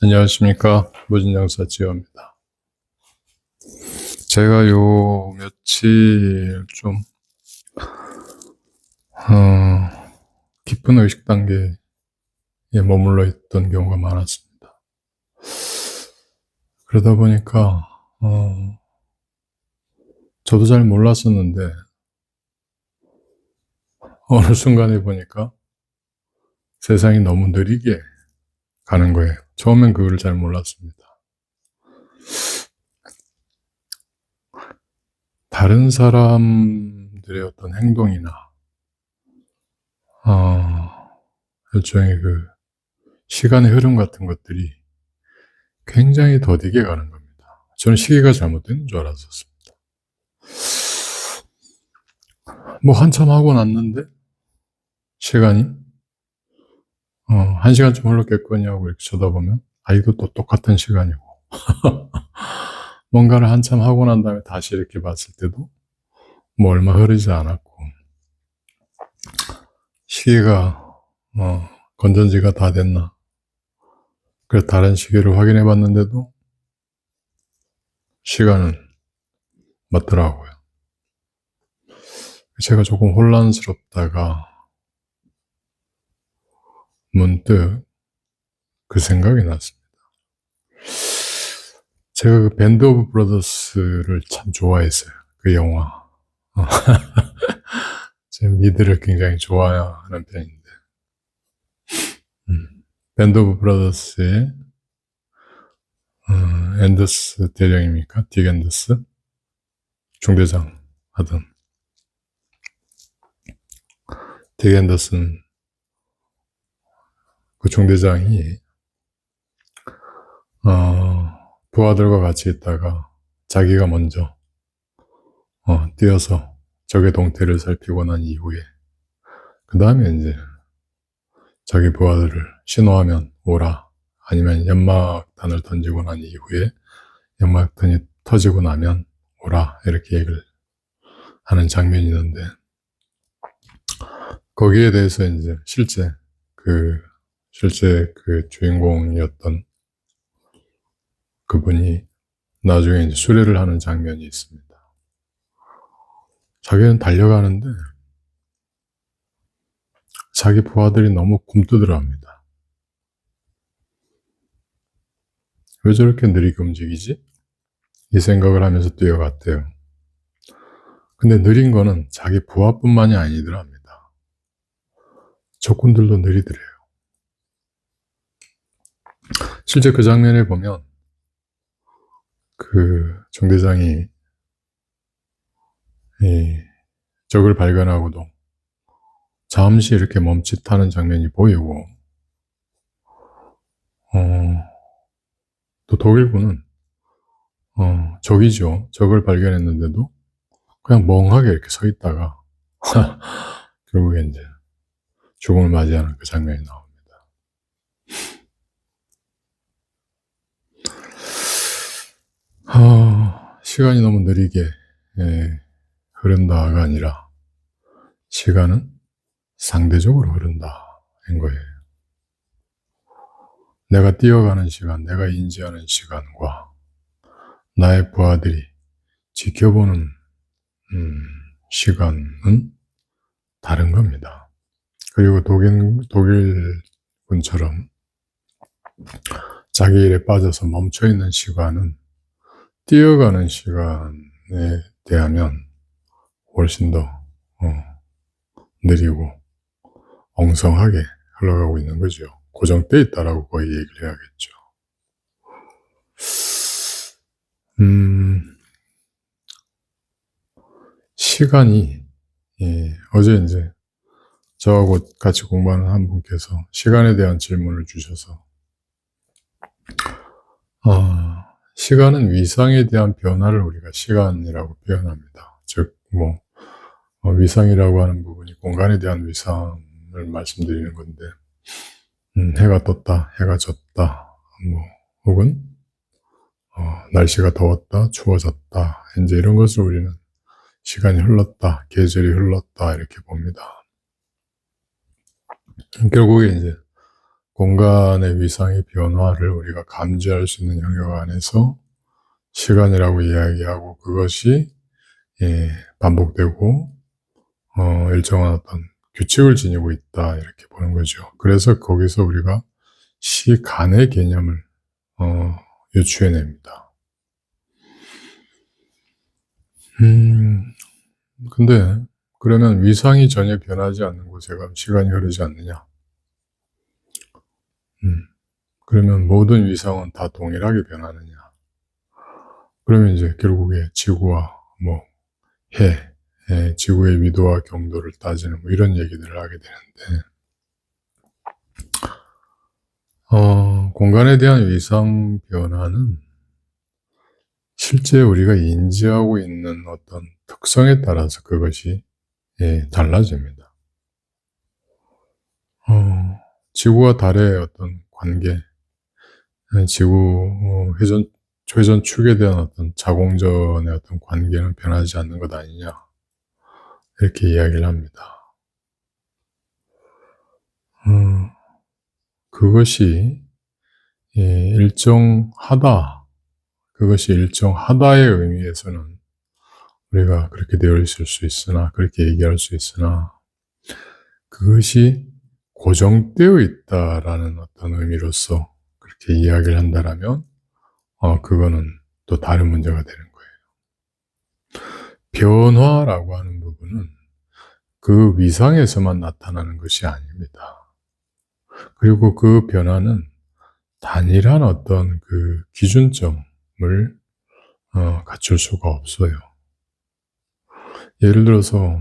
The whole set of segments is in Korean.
안녕하십니까. 무진장사 지호입니다. 제가 요 며칠 좀 깊은 의식 단계에 머물러 있던 경우가 많았습니다. 그러다 보니까 저도 잘 몰랐었는데 어느 순간에 보니까 세상이 너무 느리게 가는 거예요. 처음엔 그걸 잘 몰랐습니다. 다른 사람들의 어떤 행동이나 일종의 그 시간의 흐름 같은 것들이 굉장히 더디게 가는 겁니다. 저는 시기가 잘못된 줄 알았었습니다. 뭐 한참 하고 났는데 시간이 1시간쯤 흘렀겠거니 하고 이렇게 쳐다보면 이것도 똑같은 시간이고 뭔가를 한참 하고 난 다음에 다시 이렇게 봤을 때도 뭐 얼마 흐르지 않았고 시계가 건전지가 다 됐나 그래서 다른 시계를 확인해 봤는데도 시간은 맞더라고요. 제가 조금 혼란스럽다가 문득 그 생각이 났습니다. 제가 그 밴드 오브 브라더스를 참 좋아했어요. 그 영화. 제 미드를 굉장히 좋아하는 편인데 밴드 오브 브라더스의 앤더스 대령입니까? 딕 앤더스? 중대장 하던 딕 앤더슨 그 중대장이 부하들과 같이 있다가 자기가 먼저 뛰어서 적의 동태를 살피고 난 이후에 그 다음에 이제 자기 부하들을 신호하면 오라 아니면 연막탄을 던지고 난 이후에 연막탄이 터지고 나면 오라 이렇게 얘기를 하는 장면이 있는데 거기에 대해서 이제 실제 그 주인공이었던 그분이 나중에 이제 수레를 하는 장면이 있습니다. 자기는 달려가는데 자기 부하들이 너무 굼뜨더라 합니다. 왜 저렇게 느리게 움직이지? 이 생각을 하면서 뛰어갔대요. 근데 느린 거는 자기 부하뿐만이 아니더라 합니다. 적군들도 느리더래요. 실제 그 장면에 보면 그 중대장이 적을 발견하고도 잠시 이렇게 멈칫하는 장면이 보이고 또 독일군은 적이죠. 적을 발견했는데도 그냥 멍하게 이렇게 서 있다가 결국에 이제 죽음을 맞이하는 그 장면이 나옵니다. 시간이 너무 느리게 흐른다가 아니라 시간은 상대적으로 흐른다인 거예요. 내가 뛰어가는 시간, 내가 인지하는 시간과 나의 부하들이 지켜보는 시간은 다른 겁니다. 그리고 독일군처럼 자기 일에 빠져서 멈춰있는 시간은 뛰어가는 시간에 대하면 훨씬 더 느리고 엉성하게 흘러가고 있는 거죠. 고정되어 있다라고 거의 얘기를 해야겠죠. 시간이 어제 이제 저하고 같이 공부하는 한 분께서 시간에 대한 질문을 주셔서 시간은 위상에 대한 변화를 우리가 시간이라고 표현합니다. 즉 위상이라고 하는 부분이 공간에 대한 위상을 말씀드리는 건데 해가 떴다, 해가 졌다, 혹은 날씨가 더웠다, 추워졌다, 이제 이런 것을 우리는 시간이 흘렀다, 계절이 흘렀다 이렇게 봅니다. 결국에 이제 공간의 위상의 변화를 우리가 감지할 수 있는 영역 안에서 시간이라고 이야기하고, 그것이 반복되고 일정한 어떤 규칙을 지니고 있다 이렇게 보는 거죠. 그래서 거기서 우리가 시간의 개념을 유추해냅니다. 근데 그러면 위상이 전혀 변하지 않는 곳에 가면 시간이 흐르지 않느냐? 그러면 모든 위상은 다 동일하게 변하느냐? 그러면 이제 결국에 지구와 해, 지구의 위도와 경도를 따지는 이런 얘기들을 하게 되는데, 공간에 대한 위상 변화는 실제 우리가 인지하고 있는 어떤 특성에 따라서 그것이 달라집니다. 지구와 달의 어떤 관계, 지구 회전축에 대한 어떤 자공전의 어떤 관계는 변하지 않는 것 아니냐, 이렇게 이야기를 합니다. 그것이 일정하다, 그것이 일정하다의 의미에서는 우리가 그렇게 되어 있을 수 있으나, 그렇게 얘기할 수 있으나, 그것이 고정되어 있다라는 어떤 의미로서 그렇게 이야기를 한다라면 그거는 또 다른 문제가 되는 거예요. 변화라고 하는 부분은 그 위상에서만 나타나는 것이 아닙니다. 그리고 그 변화는 단일한 어떤 그 기준점을 갖출 수가 없어요. 예를 들어서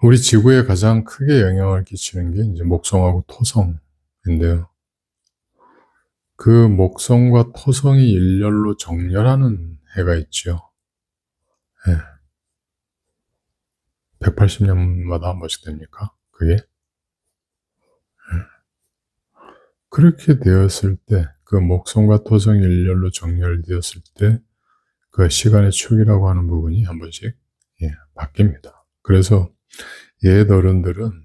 우리 지구에 가장 크게 영향을 끼치는 게 이제 목성하고 토성인데요. 그 목성과 토성이 일렬로 정렬하는 해가 있죠. 180년마다 한 번씩 됩니까? 그게? 그렇게 되었을 때, 그 목성과 토성이 일렬로 정렬되었을 때, 그 시간의 축이라고 하는 부분이 한 번씩 바뀝니다. 그래서 옛 어른들은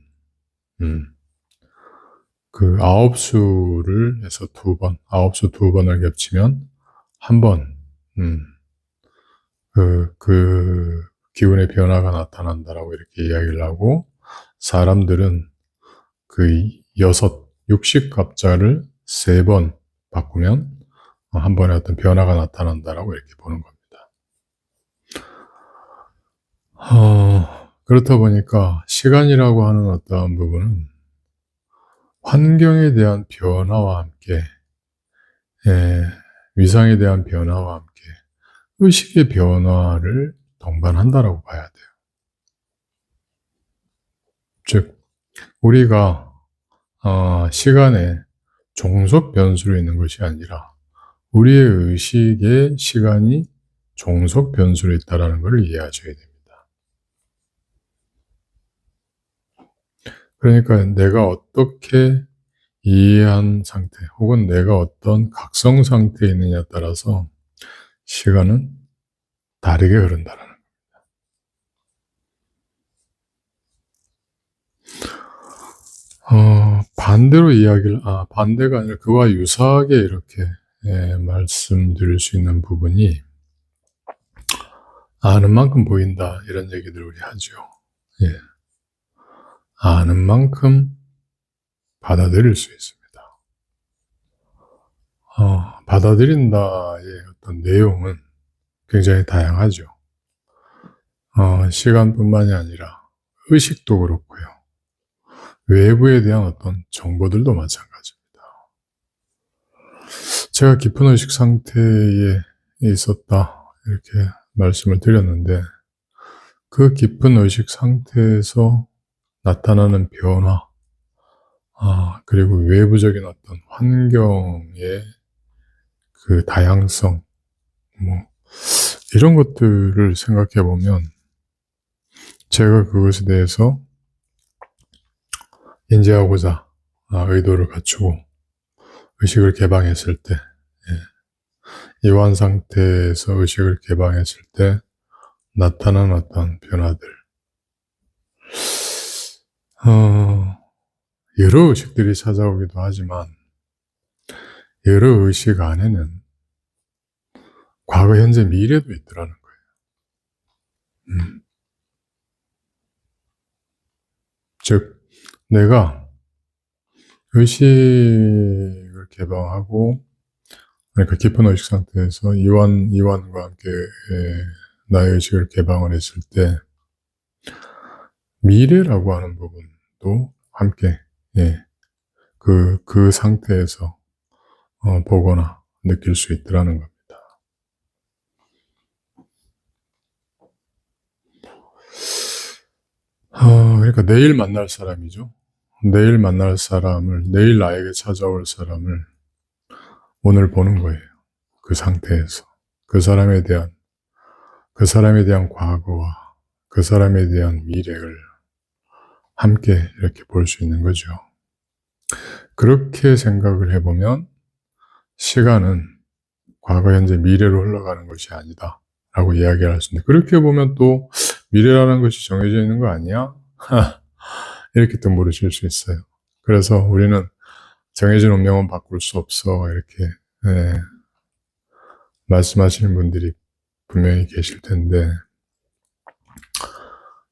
그 9수를 해서 2번, 9수 2번을 겹치면 한 번, 그 기운의 변화가 나타난다라고 이렇게 이야기를 하고, 사람들은 그 60갑자를 3번 바꾸면 한 번에 어떤 변화가 나타난다라고 이렇게 보는 겁니다. 그렇다 보니까 시간이라고 하는 어떠한 부분은 환경에 대한 변화와 함께, 위상에 대한 변화와 함께 의식의 변화를 동반한다라고 봐야 돼요. 즉, 우리가 시간의 종속 변수로 있는 것이 아니라 우리의 의식의 시간이 종속 변수로 있다는 것을 이해하셔야 됩니다. 그러니까 내가 어떻게 이해한 상태, 혹은 내가 어떤 각성 상태에 있느냐에 따라서 시간은 다르게 흐른다는 겁니다. 반대로 반대가 아니라 그와 유사하게 이렇게 말씀드릴 수 있는 부분이, 아는 만큼 보인다, 이런 얘기들 우리 하죠. 아는 만큼 받아들일 수 있습니다. 받아들인다의 어떤 내용은 굉장히 다양하죠. 시간뿐만이 아니라 의식도 그렇고요. 외부에 대한 어떤 정보들도 마찬가지입니다. 제가 깊은 의식 상태에 있었다, 이렇게 말씀을 드렸는데, 그 깊은 의식 상태에서 나타나는 변화, 그리고 외부적인 어떤 환경의 그 다양성, 이런 것들을 생각해 보면 제가 그것에 대해서 인지하고자 의도를 갖추고 의식을 개방했을 때, 이완 상태에서 의식을 개방했을 때 나타난 어떤 변화들, 여러 의식들이 찾아오기도 하지만 여러 의식 안에는 과거, 현재, 미래도 있더라는 거예요. 즉, 내가 의식을 개방하고, 그러니까 깊은 의식 상태에서 이완과 함께 나의 의식을 개방을 했을 때 미래라고 하는 부분도 함께 그 상태에서 보거나 느낄 수 있더라는 겁니다. 그러니까 내일 만날 사람이죠. 내일 만날 사람을, 내일 나에게 찾아올 사람을 오늘 보는 거예요. 그 상태에서. 그 사람에 대한 과거와 그 사람에 대한 미래를 함께 이렇게 볼 수 있는 거죠. 그렇게 생각을 해보면 시간은 과거, 현재, 미래로 흘러가는 것이 아니다 라고 이야기할 수 있는데, 그렇게 보면 또 미래라는 것이 정해져 있는 거 아니야? 이렇게 또 물으실 수 있어요. 그래서 우리는 정해진 운명은 바꿀 수 없어 이렇게 말씀하시는 분들이 분명히 계실 텐데,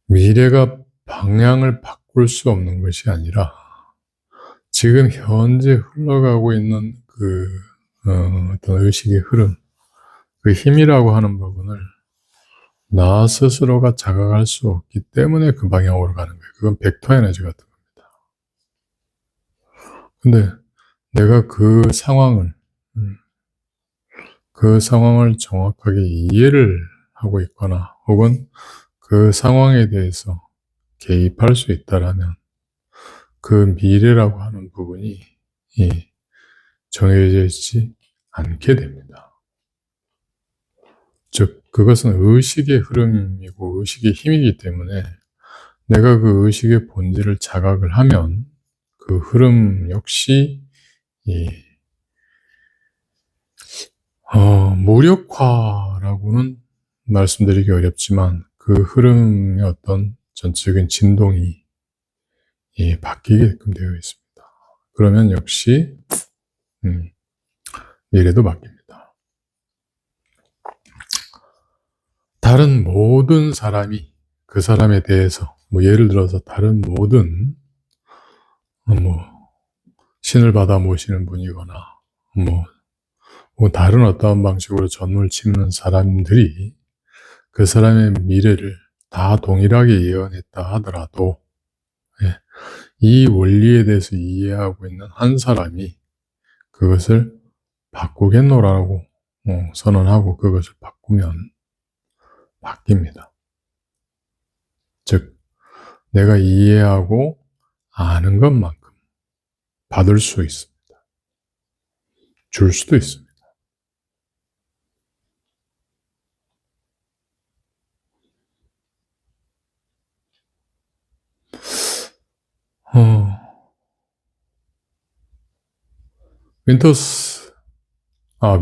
미래가 방향을 바꿀 수 없는 것이 아니라 지금 현재 흘러가고 있는 어떤 의식의 흐름, 그 힘이라고 하는 부분을 나 스스로가 자각할 수 없기 때문에 그 방향으로 가는 거예요. 그건 벡터 에너지 같은 겁니다. 근데 내가 그 상황을 정확하게 이해를 하고 있거나 혹은 그 상황에 대해서 개입할 수 있다라면 그 미래라고 하는 부분이 정해져 있지 않게 됩니다. 즉, 그것은 의식의 흐름이고 의식의 힘이기 때문에 내가 그 의식의 본질을 자각을 하면 그 흐름 역시 무력화라고는 말씀드리기 어렵지만 그 흐름의 어떤 전체적인 진동이 바뀌게끔 되어 있습니다. 그러면 역시 미래도 바뀝니다. 다른 모든 사람이 그 사람에 대해서 예를 들어서 다른 모든 신을 받아 모시는 분이거나 다른 어떠한 방식으로 전문을 치는 사람들이 그 사람의 미래를 다 동일하게 예언했다 하더라도 이 원리에 대해서 이해하고 있는 한 사람이 그것을 바꾸겠노라고 선언하고 그것을 바꾸면 바뀝니다. 즉, 내가 이해하고 아는 것만큼 받을 수 있습니다. 줄 수도 있습니다.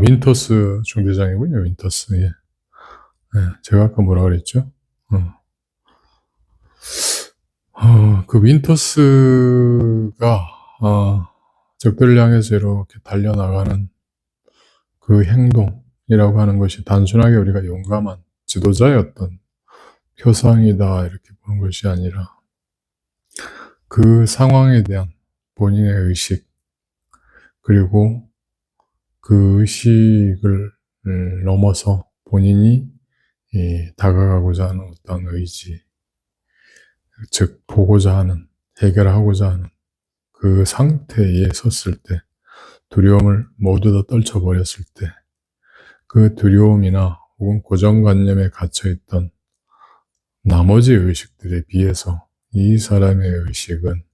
윈터스 중대장이군요. 윈터스. 예. 제가 아까 뭐라 그랬죠? 그 윈터스가 적들을 향해서 이렇게 달려나가는 그 행동이라고 하는 것이 단순하게 우리가 용감한 지도자의 어떤 표상이다 이렇게 보는 것이 아니라 그 상황에 대한 본인의 의식, 그리고 그 의식을 넘어서 본인이 다가가고자 하는 어떤 의지, 즉 보고자 하는, 해결하고자 하는 그 상태에 섰을 때, 두려움을 모두 다 떨쳐버렸을 때 그 두려움이나 혹은 고정관념에 갇혀있던 나머지 의식들에 비해서 이 사람의 의식은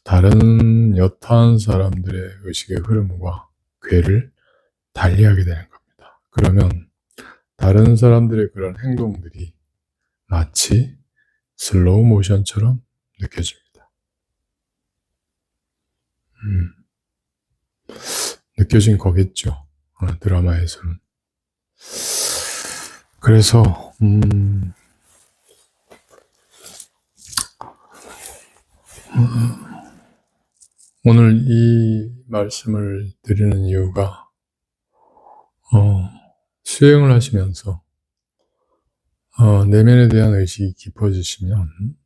다른 여타한 사람들의 의식의 흐름과 궤를 달리하게 되는 겁니다. 그러면 다른 사람들의 그런 행동들이 마치 슬로우 모션처럼 느껴집니다. 느껴진 거겠죠. 드라마에서는. 그래서 오늘 이 말씀을 드리는 이유가 수행을 하시면서 내면에 대한 의식이 깊어지시면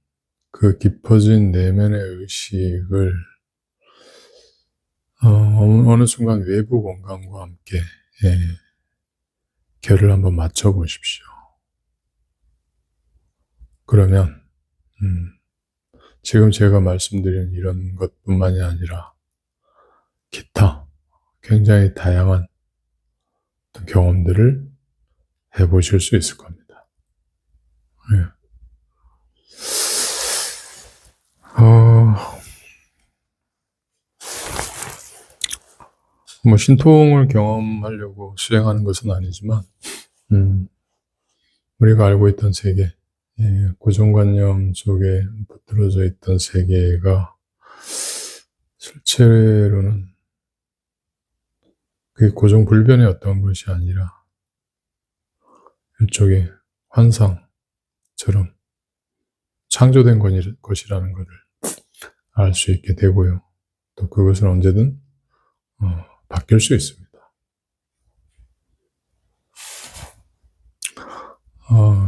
그 깊어진 내면의 의식을 어느 순간 외부 공간과 함께 결을 한번 맞춰 보십시오. 그러면 지금 제가 말씀드린 이런 것뿐만이 아니라 기타 굉장히 다양한 경험들을 해보실 수 있을 겁니다. 뭐 신통을 경험하려고 수행하는 것은 아니지만 우리가 알고 있던 세계, 고정관념 속에 붙들어져 있던 세계가 실제로는 그게 고정불변의 어떤 것이 아니라 일종의 환상처럼 창조된 것이라는 것을 알 수 있게 되고요. 또 그것은 언제든 바뀔 수 있습니다.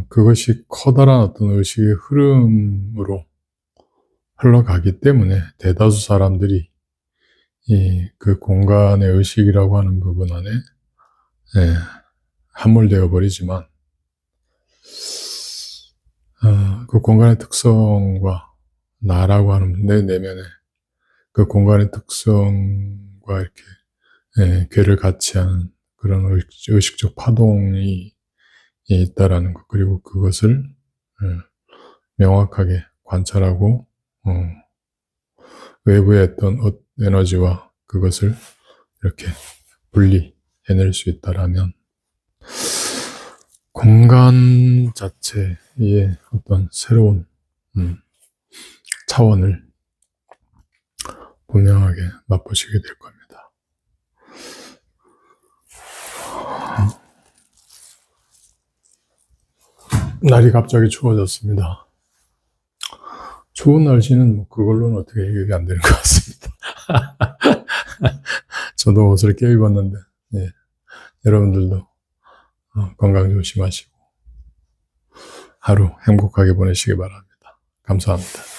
그것이 커다란 어떤 의식의 흐름으로 흘러가기 때문에 대다수 사람들이 그 공간의 의식이라고 하는 부분 안에 함몰되어 버리지만 그 공간의 특성과 나라고 하는 내 내면에 그 공간의 특성과 이렇게 괴를 같이 하는 그런 의식적 파동이 있다라는 것, 그리고 그것을 명확하게 관찰하고 외부의 어떤 에너지와 그것을 이렇게 분리해낼 수 있다라면 공간 자체의 어떤 새로운 차원을 분명하게 맛보시게 될 겁니다. 날이 갑자기 추워졌습니다. 추운 날씨는 뭐 그걸로는 어떻게 해결이 안 되는 것 같습니다. 저도 옷을 껴입었는데 여러분들도 건강 조심하시고 하루 행복하게 보내시기 바랍니다. 감사합니다.